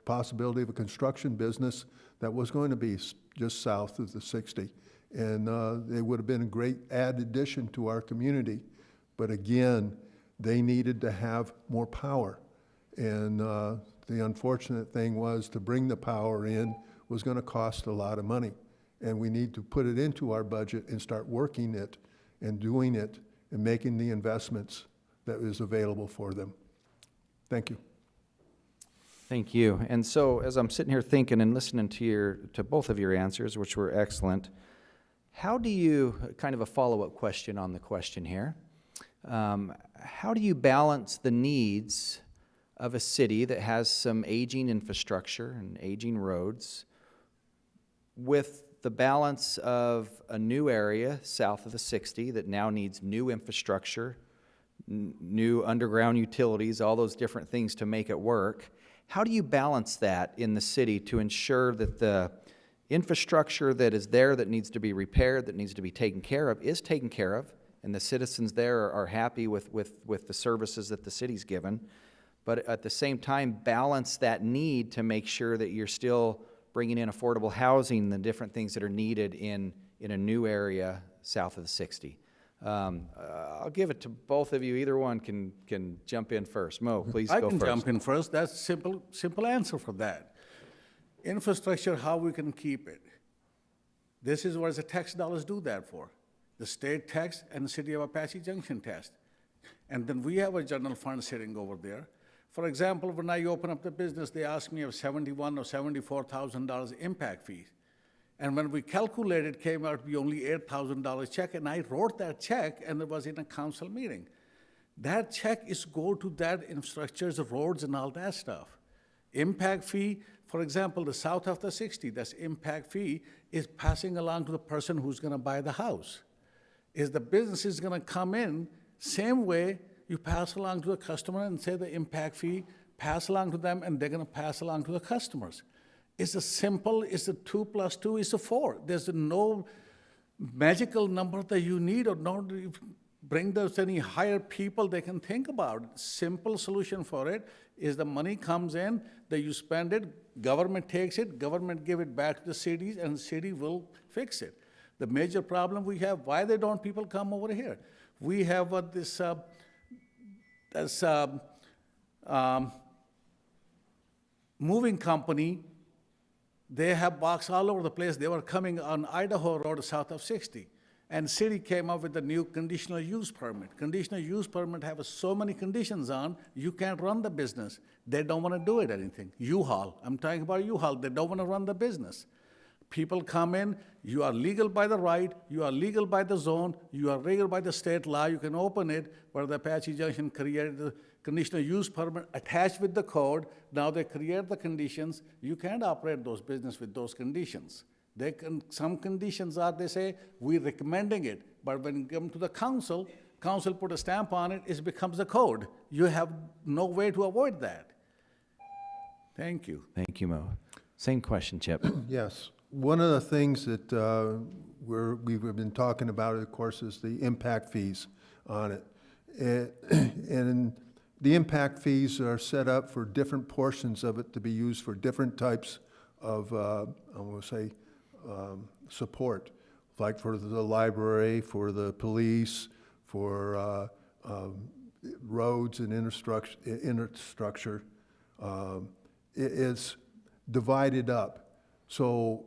possibility of a construction business that was going to be just south of the 60. And it would have been a great addition to our community. But again, they needed to have more power. And the unfortunate thing was, to bring the power in was going to cost a lot of money. And we need to put it into our budget and start working it and doing it and making the investments that is available for them. Thank you. Thank you. And so, as I'm sitting here thinking and listening to both of your answers, which were excellent, how do you, kind of a follow-up question on the question here, how do you balance the needs of a city that has some aging infrastructure and aging roads with the balance of a new area south of the 60 that now needs new infrastructure, new underground utilities, all those different things to make it work? How do you balance that in the city to ensure that the infrastructure that is there, that needs to be repaired, that needs to be taken care of, is taken care of, and the citizens there are happy with the services that the city's given, but at the same time balance that need to make sure that you're still bringing in affordable housing, the different things that are needed in a new area south of the 60? I'll give it to both of you. Either one can jump in first. Mo, please go first. I can jump in first. That's simple answer for that. Infrastructure, how we can keep it. This is what the tax dollars do that for. The state tax and the city of Apache Junction tax. And then we have a general fund sitting over there. For example, when I open up the business, they ask me of $71,000 or $74,000 impact fees. And when we calculated, it came out to be only $8,000 check, and I wrote that check, and it was in a council meeting. That check is go to that infrastructures, roads, and all that stuff. Impact fee, for example, the south of the 60, that's impact fee, is passing along to the person who's going to buy the house. Is the business is going to come in, same way you pass along to the customer and say the impact fee, pass along to them, and they're going to pass along to the customers. It's a simple, it's a 2 + 2 is a 4. There's no magical number that you need, or not bring those any higher people they can think about. Simple solution for it is the money comes in, that you spend it, government takes it, government give it back to the cities, and the city will fix it. The major problem we have, why they don't people come over here? We have moving company, they have boxes all over the place. They were coming on Idaho Road south of 60. And city came up with a new conditional use permit. Conditional use permit have so many conditions on, you can't run the business. They don't want to do it anything. U-Haul, I'm talking about U-Haul, they don't want to run the business. People come in, you are legal by the right, you are legal by the zone, you are legal by the state law, you can open it, where the Apache Junction created the conditional use permit attached with the code. Now they create the conditions. You can't operate those business with those conditions. Some conditions are, they say, we're recommending it, but when you come to the council put a stamp on it, it becomes a code. You have no way to avoid that. Thank you. Thank you, Mo. Same question, Chip. Yes. One of the things that we've been talking about, of course, is the impact fees on it. And the impact fees are set up for different portions of it to be used for different types of, I want to say, support, like for the library, for the police, for roads and infrastructure. It's divided up. So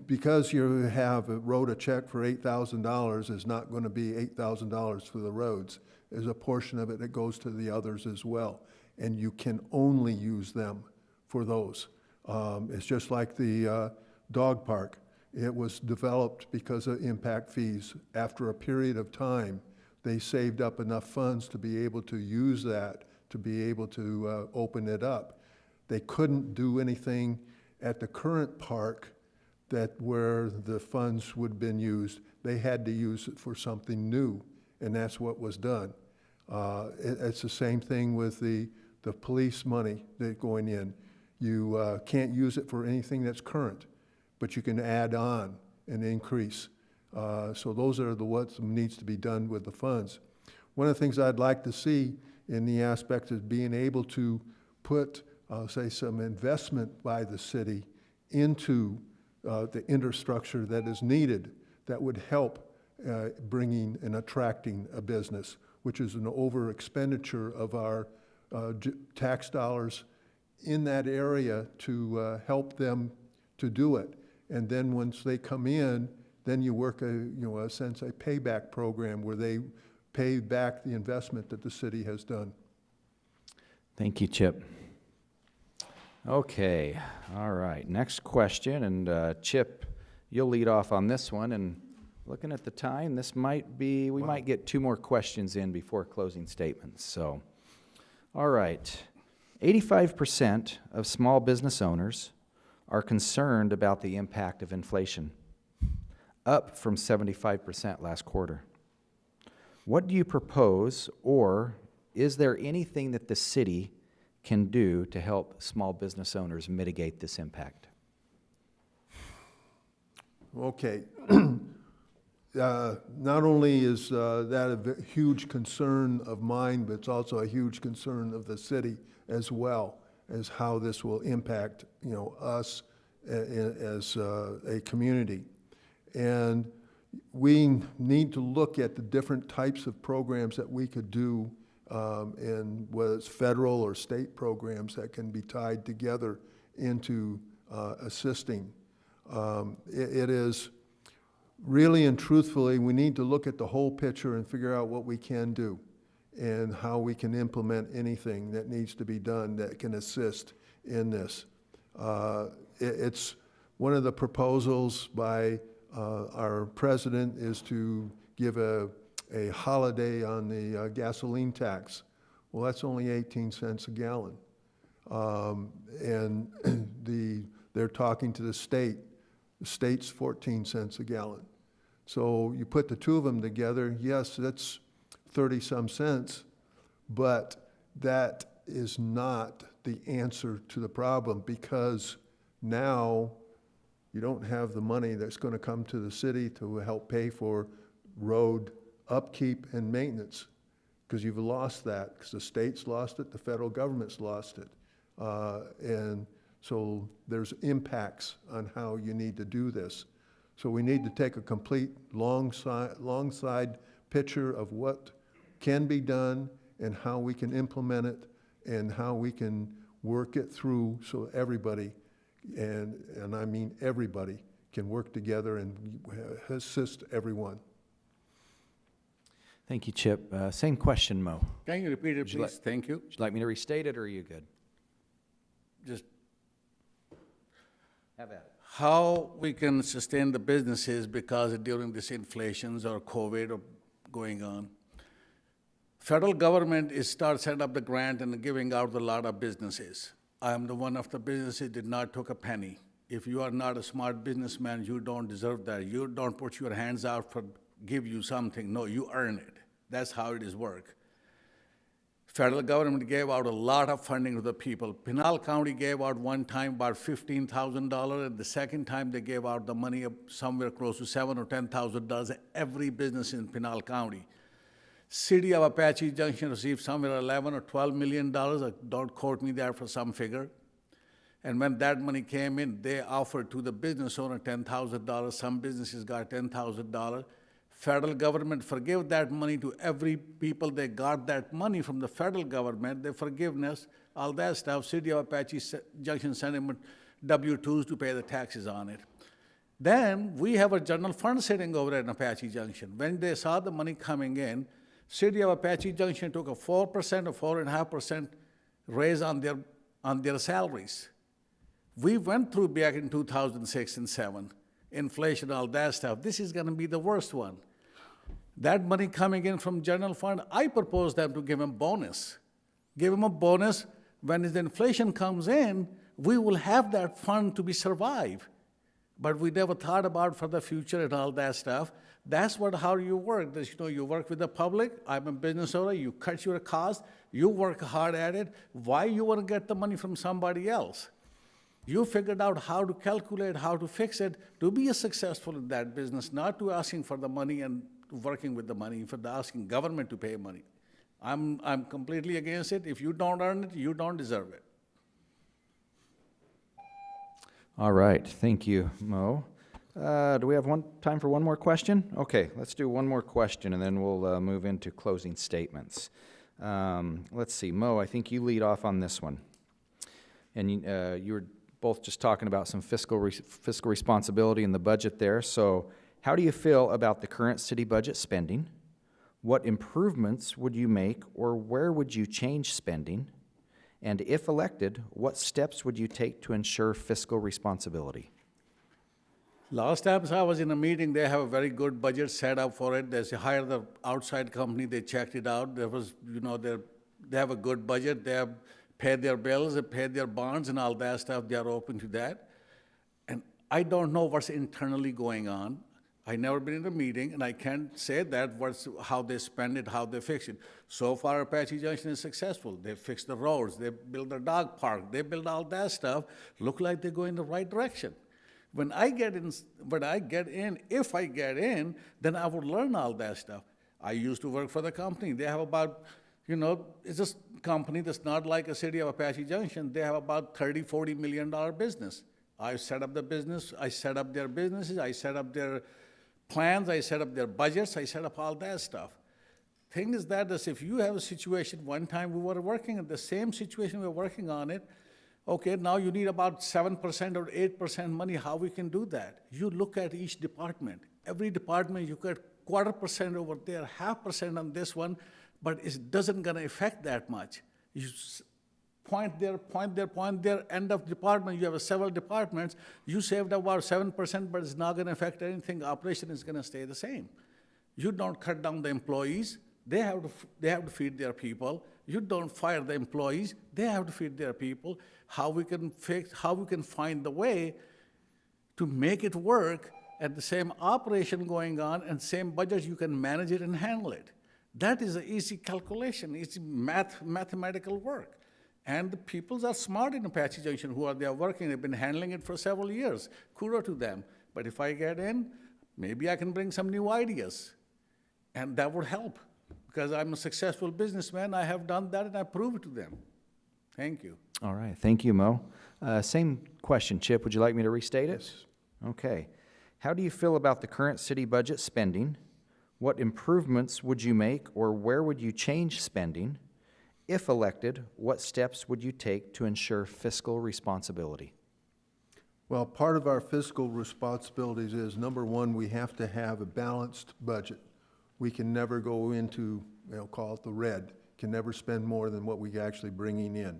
because you wrote a check for $8,000, it's not going to be $8,000 for the roads. There's a portion of it that goes to the others as well, and you can only use them for those. It's just like the dog park. It was developed because of impact fees. After a period of time, they saved up enough funds to be able to use that, to be able to open it up. They couldn't do anything at the current park where the funds would have been used. They had to use it for something new, and that's what was done. It's the same thing with the police money that's going in. You can't use it for anything that's current, but you can add on and increase. So those are what needs to be done with the funds. One of the things I'd like to see in the aspect of being able to put, say, some investment by the city into the infrastructure that is needed that would help bringing and attracting a business, which is an over expenditure of our tax dollars in that area to help them to do it. And then once they come in, then you work a sense a payback program where they pay back the investment that the city has done. Thank you, Chip. Okay, all right, next question, and Chip, you'll lead off on this one, and looking at the time, this might be, we might get 2 more questions in before closing statements, so. All right, 85% of small business owners are concerned about the impact of inflation, up from 75% last quarter. What do you propose, or is there anything that the city can do to help small business owners mitigate this impact? Okay. Not only is that a huge concern of mine, but it's also a huge concern of the city as well, as how this will impact, us as a community. And we need to look at the different types of programs that we could do, and whether it's federal or state programs that can be tied together into assisting. It is really and truthfully, we need to look at the whole picture and figure out what we can do and how we can implement anything that needs to be done that can assist in this. It's one of the proposals by our president is to give a holiday on the gasoline tax. Well, that's only 18 cents a gallon. And they're talking to the state. The state's 14 cents a gallon. So you put the two of them together, yes, that's 30-some cents, but that is not the answer to the problem, because now you don't have the money that's going to come to the city to help pay for road upkeep and maintenance, because you've lost that, because the state's lost it, the federal government's lost it. And so there's impacts on how you need to do this. So we need to take a complete long side picture of what can be done and how we can implement it and how we can work it through so everybody, and I mean everybody, can work together and assist everyone. Thank you, Chip. Same question, Mo. Can you repeat it, Would you like- please? Thank you. Would you like me to restate it, or are you good? Just Have at it. how we can sustain the businesses because during this inflations or COVID or going on. Federal government is setting up the grant and giving out a lot of businesses. I am the one of the businesses did not took a penny. If you are not a smart businessman, you don't deserve that. You don't put your hands out for give you something. No, you earn it. That's how it is work. Federal government gave out a lot of funding to the people. Pinal County gave out one time about $15,000, and the second time they gave out the money of somewhere close to $7,000 or $10,000 every business in Pinal County. City of Apache Junction received somewhere $11 or $12 million. Don't quote me there for some figure. And when that money came in, they offered to the business owner $10,000. Some businesses got $10,000. Federal government forgave that money to every people. They got that money from the federal government, the forgiveness, all that stuff. City of Apache Junction sent them W-2s to pay the taxes on it. Then we have a general fund sitting over at Apache Junction. When they saw the money coming in, City of Apache Junction took a 4% or 4.5% raise on their salaries. We went through back in 2006 and 7, inflation, all that stuff. This is going to be the worst one. That money coming in from general fund, I propose them to give them bonus. Give them a bonus. When the inflation comes in, we will have that fund to be survive. But we never thought about for the future and all that stuff. That's how you work. You work with the public. I'm a business owner. You cut your cost. You work hard at it. Why you want to get the money from somebody else? You figured out how to calculate, how to fix it, to be successful in that business, not to asking for the money and working with the money, for the asking government to pay money. I'm completely against it. If you don't earn it, you don't deserve it. All right, thank you, Mo. Do we have time for one more question? Okay, let's do one more question, and then we'll move into closing statements. Let's see, Mo, I think you lead off on this one. And you were both just talking about some fiscal responsibility in the budget there. So how do you feel about the current city budget spending? What improvements would you make, or where would you change spending? And if elected, what steps would you take to ensure fiscal responsibility? Last time I was in a meeting, they have a very good budget set up for it. They hired the outside company, they checked it out. There was, they have a good budget. They have paid their bills, they paid their bonds and all that stuff. They are open to that. And I don't know what's internally going on. I never been in a meeting, and I can't say that how they spend it, how they fix it. So far, Apache Junction is successful. They fix the roads, they build the dog park, they build all that stuff. Look like they go in the right direction. When I get in, if I get in, then I would learn all that stuff. I used to work for the company. They have about, it's just a company that's not like a City of Apache Junction. They have about $30, $40 million business. I set up the business, I set up their businesses, I set up their plans, I set up their budgets, I set up all that stuff. Thing is that if you have a situation, one time we were working in the same situation, we were working on it, okay, now you need about 7% or 8% money, how we can do that? You look at each department. Every department, you get 0.25% over there, 0.5% on this one, but it doesn't gonna affect that much. You point there, end of department, you have several departments, you saved about 7%, but it's not gonna affect anything. Operation is gonna stay the same. You don't cut down the employees, they have to feed their people. You don't fire the employees, they have to feed their people. How we can find the way to make it work at the same operation going on and same budget, you can manage it and handle it. That is an easy calculation, it's mathematical work. And the people are smart in Apache Junction they are working, they've been handling it for several years. Kudos to them. But if I get in, maybe I can bring some new ideas. And that would help. Because I'm a successful businessman, I have done that and I prove it to them. Thank you. All right, thank you, Mo. Same question, Chip, would you like me to restate it? Yes. Okay. How do you feel about the current city budget spending? What improvements would you make, or where would you change spending? If elected, what steps would you take to ensure fiscal responsibility? Well, part of our fiscal responsibilities is, number one, we have to have a balanced budget. We can never go into, call it the red, can never spend more than what we're actually bringing in.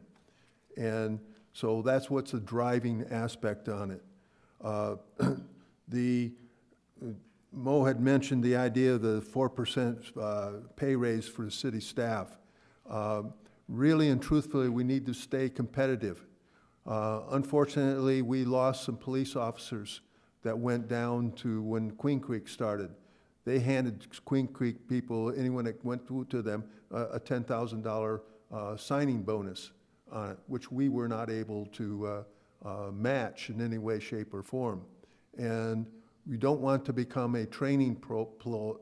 And so that's what's the driving aspect on it. Mo had mentioned the idea of the 4% pay raise for the city staff. Really and truthfully, we need to stay competitive. Unfortunately, we lost some police officers that went down to when Queen Creek started. They handed Queen Creek people, anyone that went to them, a $10,000 signing bonus on it, which we were not able to match in any way, shape, or form. And we don't want to become a training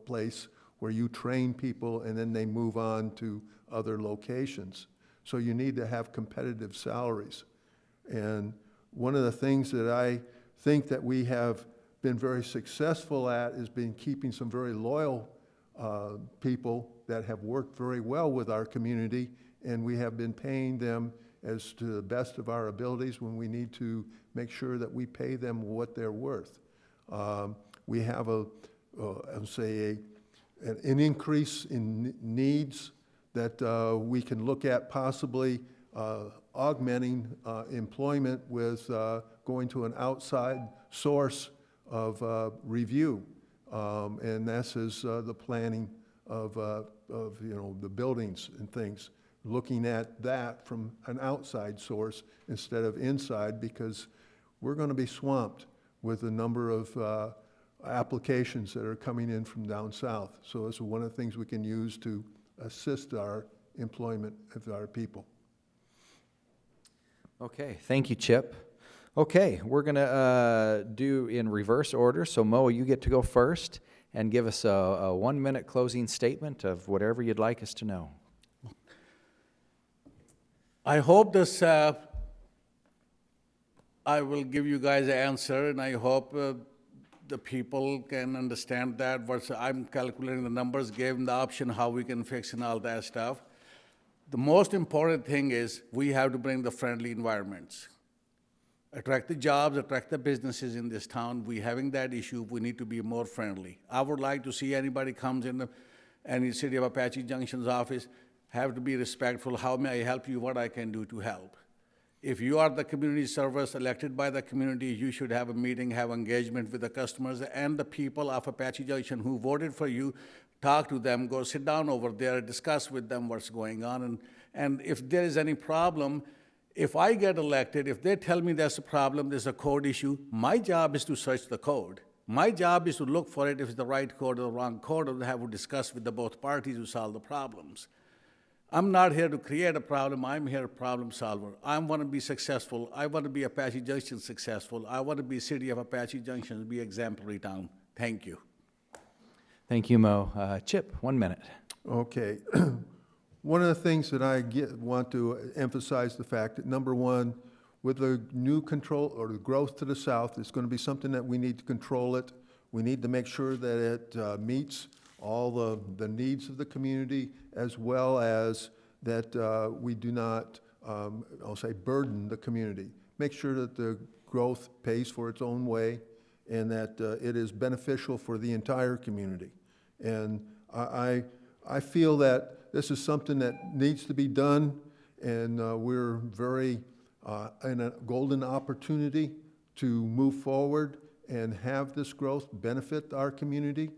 place where you train people and then they move on to other locations. So you need to have competitive salaries. And one of the things that I think that we have been very successful at is been keeping some very loyal people that have worked very well with our community, and we have been paying them as to the best of our abilities when we need to make sure that we pay them what they're worth. We have an increase in needs that we can look at possibly augmenting employment with going to an outside source of review, and this is the planning of the buildings and things. Looking at that from an outside source instead of inside, because we're going to be swamped with a number of applications that are coming in from down south. So it's one of the things we can use to assist our employment of our people. Okay, thank you, Chip. Okay, we're going to do in reverse order. So, Mo, you get to go first and give us a 1-minute closing statement of whatever you'd like us to know. I hope this, I will give you guys an answer, and I hope the people can understand that. I'm calculating the numbers, gave them the option how we can fix and all that stuff. The most important thing is we have to bring the friendly environments. Attract the jobs, attract the businesses in this town. We having that issue, we need to be more friendly. I would like to see anybody comes in any city of Apache Junction's office, have to be respectful. How may I help you? What I can do to help? If you are the community service elected by the community, you should have a meeting, have engagement with the customers and the people of Apache Junction who voted for you. Talk to them, go sit down over there, discuss with them what's going on. And if there is any problem, if I get elected, if they tell me there's a problem, there's a code issue, my job is to search the code. My job is to look for it if it's the right code or the wrong code, or have to discuss with the both parties to solve the problems. I'm not here to create a problem. I'm here a problem solver. I want to be successful. I want to be Apache Junction successful. I want to be city of Apache Junction, be exemplary town. Thank you. Thank you, Mo. Chip, 1 minute. Okay. One of the things that I want to emphasize the fact that, number one, with the new control or the growth to the south, it's going to be something that we need to control it. We need to make sure that it meets all the needs of the community, as well as that we do not, burden the community. Make sure that the growth pays for its own way and that it is beneficial for the entire community. And I feel that this is something that needs to be done, and we're very in a golden opportunity to move forward and have this growth benefit our community.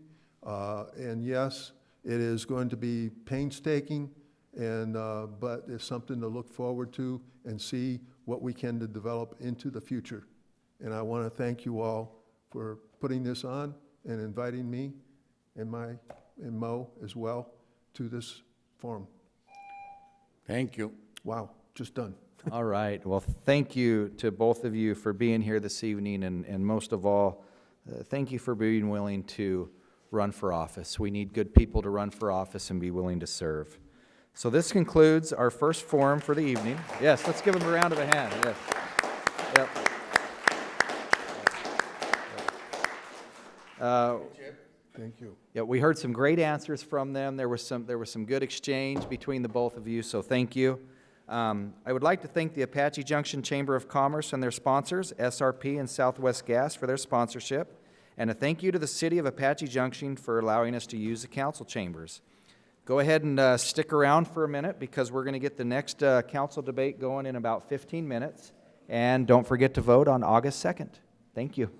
And yes, it is going to be painstaking, but it's something to look forward to and see what we can to develop into the future. And I want to thank you all for putting this on and inviting me and Mo as well to this forum. Thank you. Wow, just done. All right. Well, thank you to both of you for being here this evening, and most of all, thank you for being willing to run for office. We need good people to run for office and be willing to serve. So this concludes our first forum for the evening. Yes, let's give them a round of a hand. Yes. Yep. Thank you. Yeah, we heard some great answers from them. There was some good exchange between the both of you, so thank you. I would like to thank the Apache Junction Chamber of Commerce and their sponsors, SRP and Southwest Gas, for their sponsorship, and a thank you to the City of Apache Junction for allowing us to use the council chambers. Go ahead and stick around for a minute because we're going to get the next council debate going in about 15 minutes. And don't forget to vote on August 2nd. Thank you.